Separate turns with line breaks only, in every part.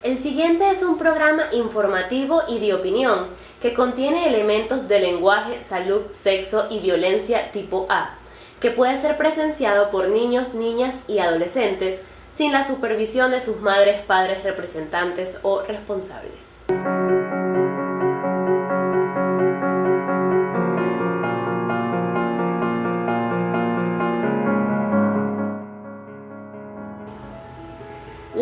El siguiente es un programa informativo y de opinión que contiene elementos de lenguaje, salud, sexo y violencia tipo A, que puede ser presenciado por niños, niñas y adolescentes sin la supervisión de sus madres, padres, representantes o responsables.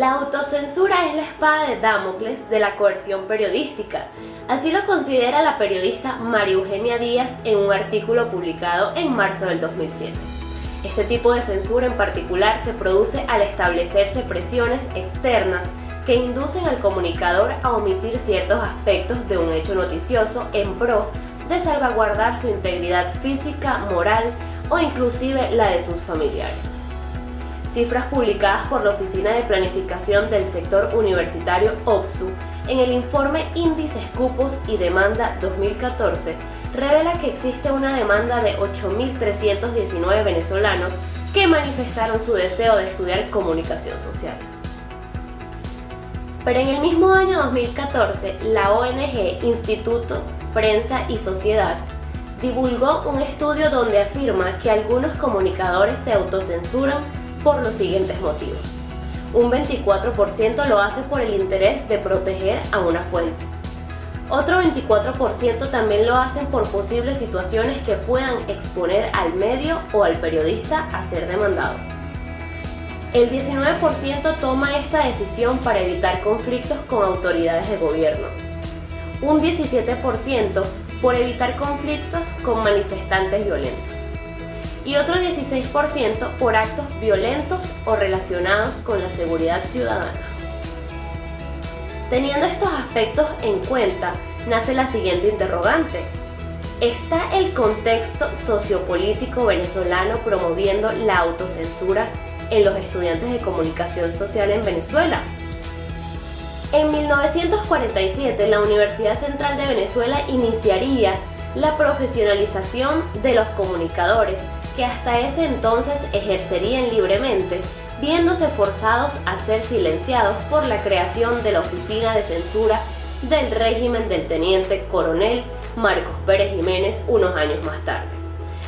La autocensura es la espada de Damocles de la coerción periodística. Así lo considera la periodista María Eugenia Díaz en un artículo publicado en marzo del 2007. Este tipo de censura en particular se produce al establecerse presiones externas que inducen al comunicador a omitir ciertos aspectos de un hecho noticioso en pro de salvaguardar su integridad física, moral o inclusive la de sus familiares. Cifras publicadas por la Oficina de Planificación del Sector Universitario OPSU en el informe Índices Cupos y Demanda 2014 revela que existe una demanda de 8.319 venezolanos que manifestaron su deseo de estudiar comunicación social. Pero en el mismo año 2014, la ONG Instituto Prensa y Sociedad divulgó un estudio donde afirma que algunos comunicadores se autocensuran por los siguientes motivos. Un 24% lo hace por el interés de proteger a una fuente. Otro 24% también lo hacen por posibles situaciones que puedan exponer al medio o al periodista a ser demandado. El 19% toma esta decisión para evitar conflictos con autoridades de gobierno. Un 17% por evitar conflictos con manifestantes violentos. Y otro 16% por actos violentos o relacionados con la seguridad ciudadana. Teniendo estos aspectos en cuenta, nace la siguiente interrogante. ¿Está el contexto sociopolítico venezolano promoviendo la autocensura en los estudiantes de comunicación social en Venezuela? En 1947, la Universidad Central de Venezuela iniciaría la profesionalización de los comunicadores, que hasta ese entonces ejercerían libremente, viéndose forzados a ser silenciados por la creación de la Oficina de Censura del régimen del teniente coronel Marcos Pérez Jiménez unos años más tarde.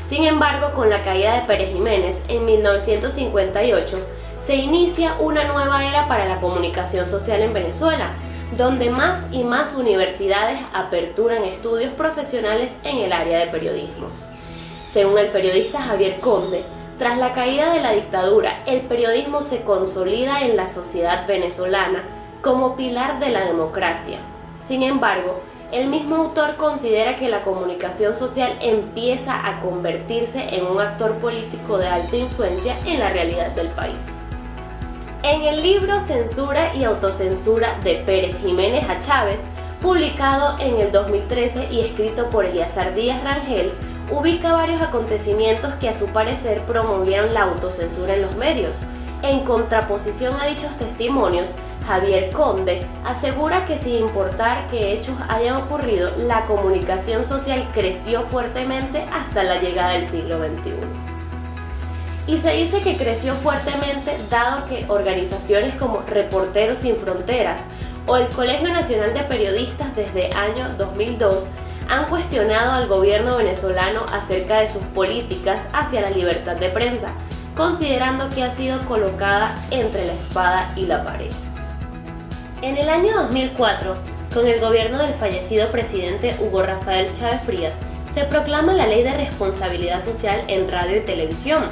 Sin embargo, con la caída de Pérez Jiménez en 1958, se inicia una nueva era para la comunicación social en Venezuela, donde más y más universidades aperturan estudios profesionales en el área de periodismo. Según el periodista Javier Conde, tras la caída de la dictadura, el periodismo se consolida en la sociedad venezolana como pilar de la democracia. Sin embargo, el mismo autor considera que la comunicación social empieza a convertirse en un actor político de alta influencia en la realidad del país. En el libro Censura y Autocensura de Pérez Jiménez a Chávez, publicado en el 2013 y escrito por Eleazar Díaz Rangel, ubica varios acontecimientos que a su parecer promovieron la autocensura en los medios. En contraposición a dichos testimonios, Javier Conde asegura que sin importar qué hechos hayan ocurrido, la comunicación social creció fuertemente hasta la llegada del siglo XXI. Y se dice que creció fuertemente dado que organizaciones como Reporteros Sin Fronteras o el Colegio Nacional de Periodistas desde año 2002 han cuestionado al gobierno venezolano acerca de sus políticas hacia la libertad de prensa, considerando que ha sido colocada entre la espada y la pared. En el año 2004, con el gobierno del fallecido presidente Hugo Rafael Chávez Frías, se proclama la Ley de Responsabilidad Social en Radio y Televisión,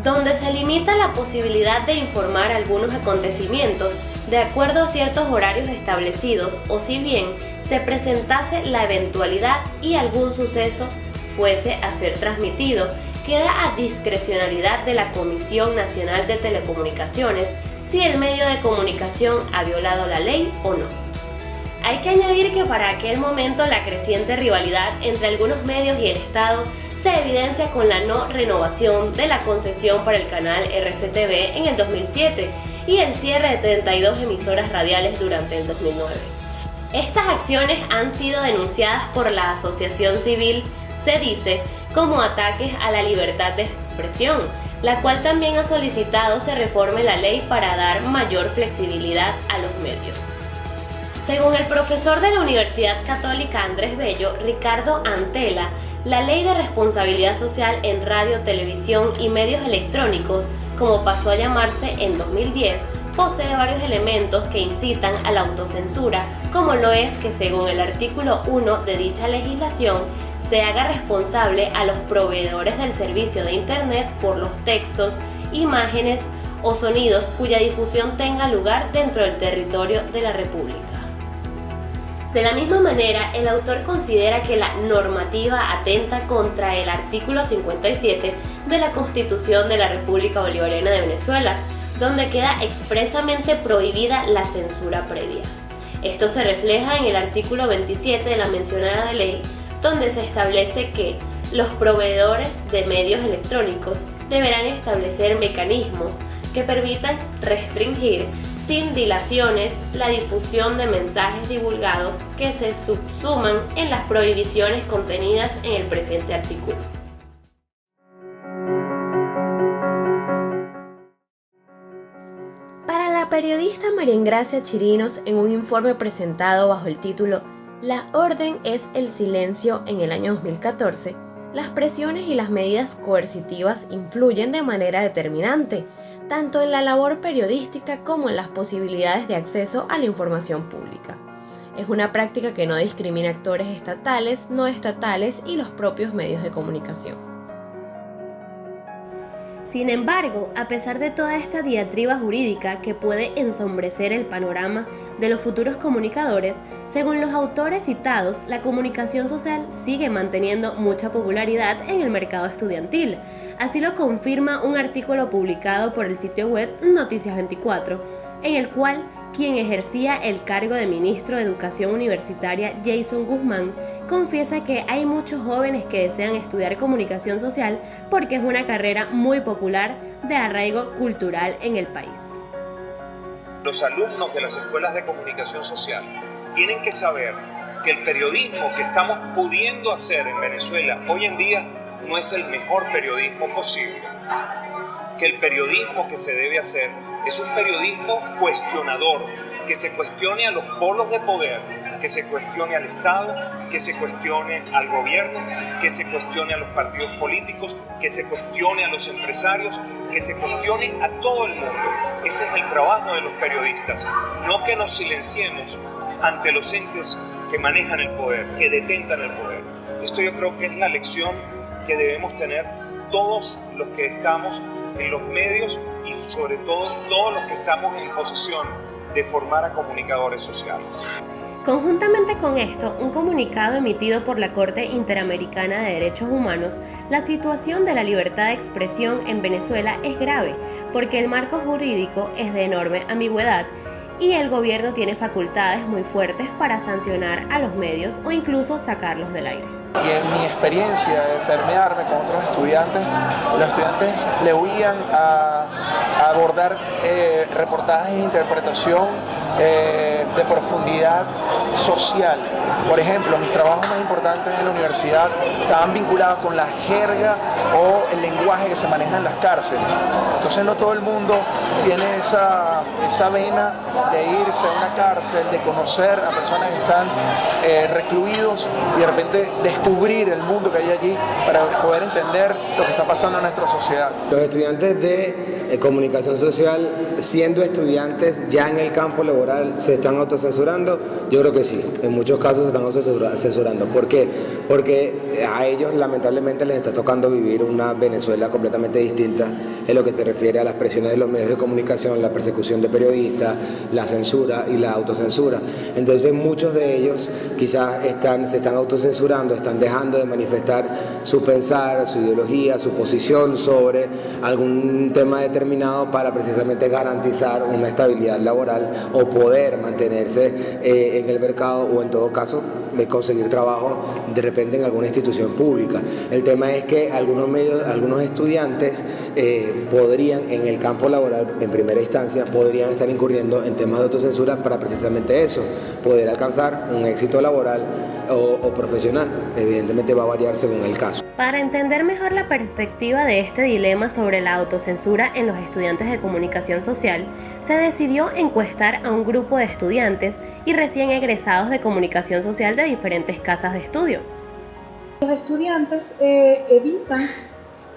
donde se limita la posibilidad de informar algunos acontecimientos de acuerdo a ciertos horarios establecidos o si bien se presentase la eventualidad y algún suceso fuese a ser transmitido, queda a discrecionalidad de la Comisión Nacional de Telecomunicaciones si el medio de comunicación ha violado la ley o no. Hay que añadir que para aquel momento la creciente rivalidad entre algunos medios y el Estado se evidencia con la no renovación de la concesión para el canal RCTV en el 2007 y el cierre de 32 emisoras radiales durante el 2009. Estas acciones han sido denunciadas por la asociación civil Se Dice como ataques a la libertad de expresión, la cual también ha solicitado se reforme la ley para dar mayor flexibilidad a los medios. Según el profesor de la Universidad Católica Andrés Bello, Ricardo Antela, la Ley de Responsabilidad Social en Radio, Televisión y Medios Electrónicos, como pasó a llamarse en 2010, posee varios elementos que incitan a la autocensura, como lo es que, según el artículo 1 de dicha legislación, se haga responsable a los proveedores del servicio de Internet por los textos, imágenes o sonidos cuya difusión tenga lugar dentro del territorio de la República. De la misma manera, el autor considera que la normativa atenta contra el artículo 57 de la Constitución de la República Bolivariana de Venezuela, donde queda expresamente prohibida la censura previa. Esto se refleja en el artículo 27 de la mencionada ley, donde se establece que los proveedores de medios electrónicos deberán establecer mecanismos que permitan restringir sin dilaciones la difusión de mensajes divulgados que se subsuman en las prohibiciones contenidas en el presente artículo. Para la periodista María Ingracia Chirinos, en un informe presentado bajo el título "La orden es el silencio" en el año 2014, las presiones y las medidas coercitivas influyen de manera determinante, tanto en la labor periodística como en las posibilidades de acceso a la información pública. Es una práctica que no discrimina actores estatales, no estatales y los propios medios de comunicación. Sin embargo, a pesar de toda esta diatriba jurídica que puede ensombrecer el panorama de los futuros comunicadores, según los autores citados, la comunicación social sigue manteniendo mucha popularidad en el mercado estudiantil. Así lo confirma un artículo publicado por el sitio web Noticias 24, en el cual quien ejercía el cargo de ministro de Educación Universitaria, Jason Guzmán, confiesa que hay muchos jóvenes que desean estudiar comunicación social porque es una carrera muy popular de arraigo cultural en el país.
Los alumnos de las escuelas de comunicación social tienen que saber que el periodismo que estamos pudiendo hacer en Venezuela hoy en día no es el mejor periodismo posible. Que el periodismo que se debe hacer es un periodismo cuestionador, que se cuestione a los polos de poder, que se cuestione al Estado, que se cuestione al gobierno, que se cuestione a los partidos políticos, que se cuestione a los empresarios, que se cuestione a todo el mundo. Ese es el trabajo de los periodistas, no que nos silenciemos ante los entes que manejan el poder, que detentan el poder. Esto yo creo que es la lección que debemos tener todos los que estamos en los medios y sobre todo todos los que estamos en posición de formar a comunicadores sociales.
Conjuntamente con esto, un comunicado emitido por la Corte Interamericana de Derechos Humanos, la situación de la libertad de expresión en Venezuela es grave, porque el marco jurídico es de enorme ambigüedad y el gobierno tiene facultades muy fuertes para sancionar a los medios o incluso sacarlos del aire.
Y en mi experiencia de permearme con otros estudiantes, los estudiantes le huían a abordar reportajes e interpretación de profundidad social. Por ejemplo, mis trabajos más importantes en la universidad estaban vinculados con la jerga o el lenguaje que se maneja en las cárceles. Entonces no todo el mundo tiene esa vena de irse a una cárcel, de conocer a personas que están recluidos y de repente descubrir el mundo que hay allí para poder entender lo que está pasando en nuestra sociedad.
Los estudiantes de comunicación social, siendo estudiantes ya en el campo laboral, ¿se están autocensurando? Yo creo que sí, en muchos casos se están autocensurando. ¿Por qué? Porque a ellos lamentablemente les está tocando vivir una Venezuela completamente distinta en lo que se refiere a las presiones de los medios de comunicación, la persecución de periodistas, la censura y la autocensura. Entonces muchos de ellos quizás se están autocensurando, están dejando de manifestar su pensar, su ideología, su posición sobre algún tema determinado para precisamente garantizar una estabilidad laboral o poder mantenerse en el mercado o en todo caso conseguir trabajo de repente en alguna institución pública. El tema es que algunos estudiantes podrían en el campo laboral en primera instancia podrían estar incurriendo en temas de autocensura para precisamente eso, poder alcanzar un éxito laboral o profesional. Evidentemente va a variar según el caso.
Para entender mejor la perspectiva de este dilema sobre la autocensura en los estudiantes de comunicación social, se decidió encuestar a un grupo de estudiantes y recién egresados de comunicación social de diferentes casas de estudio.
Los estudiantes evitan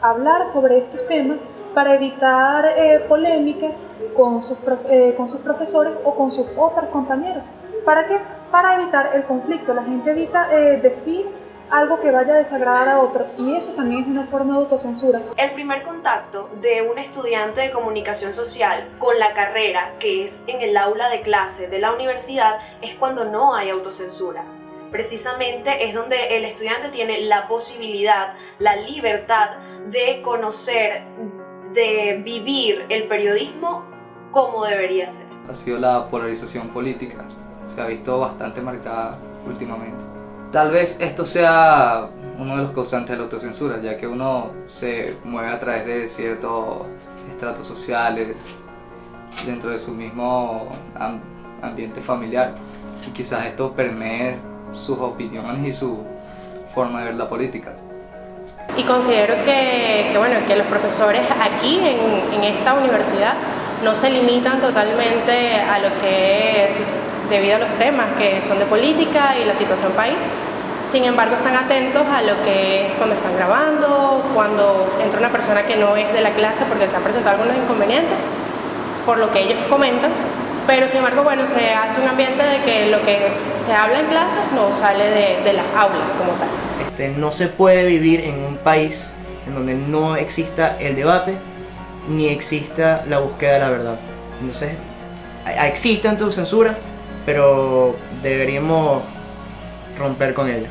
hablar sobre estos temas para evitar polémicas con sus profesores o con sus otros compañeros. ¿Para qué? Para evitar el conflicto. La gente evita decir algo que vaya a desagradar a otro, y eso también es una forma de autocensura.
El primer contacto de un estudiante de comunicación social con la carrera, que es en el aula de clase de la universidad, es cuando no hay autocensura. Precisamente es donde el estudiante tiene la posibilidad, la libertad de conocer, de vivir el periodismo como debería ser.
Ha sido la polarización política, se ha visto bastante marcada últimamente. Tal vez esto sea uno de los causantes de la autocensura, ya que uno se mueve a través de ciertos estratos sociales dentro de su mismo ambiente familiar, y quizás esto permee sus opiniones y su forma de ver la política.
Y considero que los profesores aquí en esta universidad no se limitan totalmente a lo que es debido a los temas que son de política y la situación país. Sin embargo, están atentos a lo que es cuando están grabando, cuando entra una persona que no es de la clase porque se han presentado algunos inconvenientes, por lo que ellos comentan. Pero sin embargo, se hace un ambiente de que lo que se habla en clases no sale de las aulas como tal.
No se puede vivir en un país en donde no exista el debate ni exista la búsqueda de la verdad. Entonces, existe autocensura, pero deberíamos romper con ella.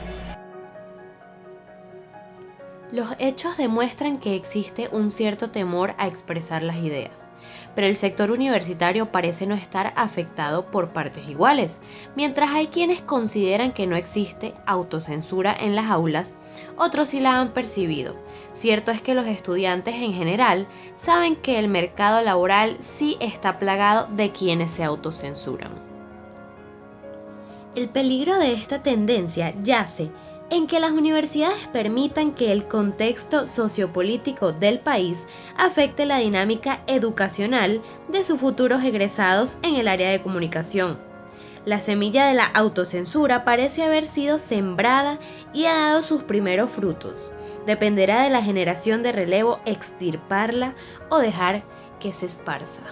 Los hechos demuestran que existe un cierto temor a expresar las ideas, pero el sector universitario parece no estar afectado por partes iguales. Mientras hay quienes consideran que no existe autocensura en las aulas, otros sí la han percibido. Cierto es que los estudiantes en general saben que el mercado laboral sí está plagado de quienes se autocensuran. El peligro de esta tendencia yace en que las universidades permitan que el contexto sociopolítico del país afecte la dinámica educacional de sus futuros egresados en el área de comunicación. La semilla de la autocensura parece haber sido sembrada y ha dado sus primeros frutos. Dependerá de la generación de relevo extirparla o dejar que se esparza.